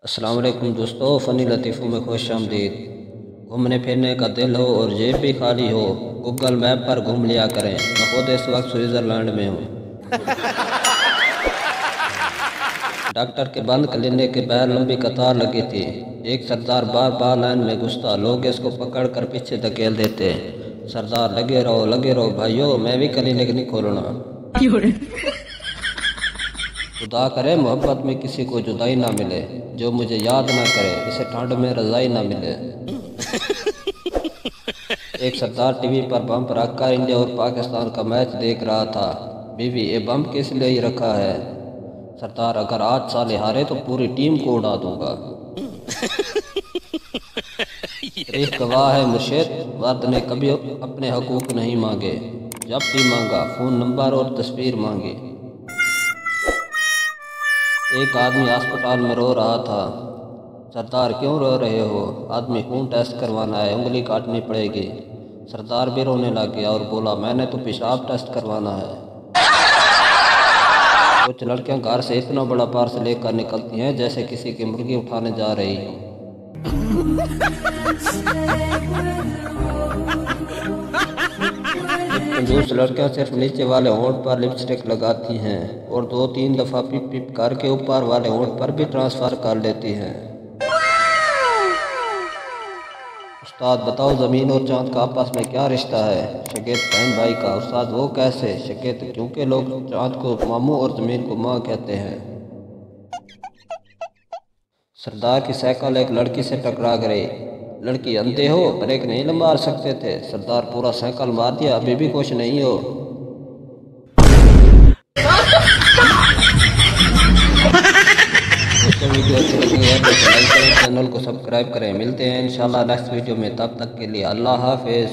अस्सलाम वालेकुम दोस्तों, फ़नी लतीफ़ों में खुश आमदीद। घूमने फिरने का दिल हो और जेब भी खाली हो, गूगल मैप पर घूम लिया करें। मैं खुद इस वक्त स्विट्ज़रलैंड में हूँ। डॉक्टर के बंद क्लिनिक के बाहर लंबी कतार लगी थी। एक सरदार बार बार लाइन में घुसता, लोग इसको पकड़ कर पीछे धकेल देते। सरदार लगे रहो भाइयों, मैं भी क्लिनिक नहीं खोलना। खुदा करे मोहब्बत में किसी को जुदाई ना मिले, जो मुझे याद ना करे, इसे ठंड में रज़ाई ना मिले। एक सरदार टीवी पर बम रखकर इंडिया और पाकिस्तान का मैच देख रहा था। बीवी, ये बम किस लिए ही रखा है? सरदार, अगर आज साले हारे तो पूरी टीम को उड़ा दूंगा। तारीख गवाह है मुर्शिद, मर्द ने कभी अपने हकूक नहीं मांगे। जब भी मांगा फ़ोन नंबर और तस्वीर मांगी। एक आदमी अस्पताल में रो रहा था। सरदार, क्यों रो रहे हो? आदमी, खून टेस्ट करवाना है, उंगली काटनी पड़ेगी। सरदार भी रोने लग गया और बोला, मैंने तो पेशाब टेस्ट करवाना है। कुछ लड़कियां घर से इतना बड़ा पार्सल लेकर निकलती हैं जैसे किसी की मुर्गी उठाने जा रही हो। कंजूस लड़कियां सिर्फ नीचे वाले होंठ पर लिपस्टिक लगाती हैं और 2-3 दफ़ा पिप पिप करके ऊपर वाले होंठ पर भी ट्रांसफ़र कर लेती हैं। उस्ताद, बताओ ज़मीन और चाँद का आपस में क्या रिश्ता है? शागिर्द, बहन भाई का। उस्ताद, वो कैसे? शागिर्द, क्योंकि लोग चाँद को मामू और ज़मीन को माँ कहते हैं। सरदार की साइकिल एक लड़की से टकरा गई। लड़की, अंधे हो, ब्रेक नहीं मार सकते थे? सरदार, पूरा साइकिल मार दिया, अभी भी खुश नहीं हो? वीडियो अच्छी लगी है तो लाइक करें, चैनल को सब्सक्राइब करें। मिलते हैं इंशाल्लाह नेक्स्ट वीडियो में, तब तक के लिए अल्लाह हाफिज़।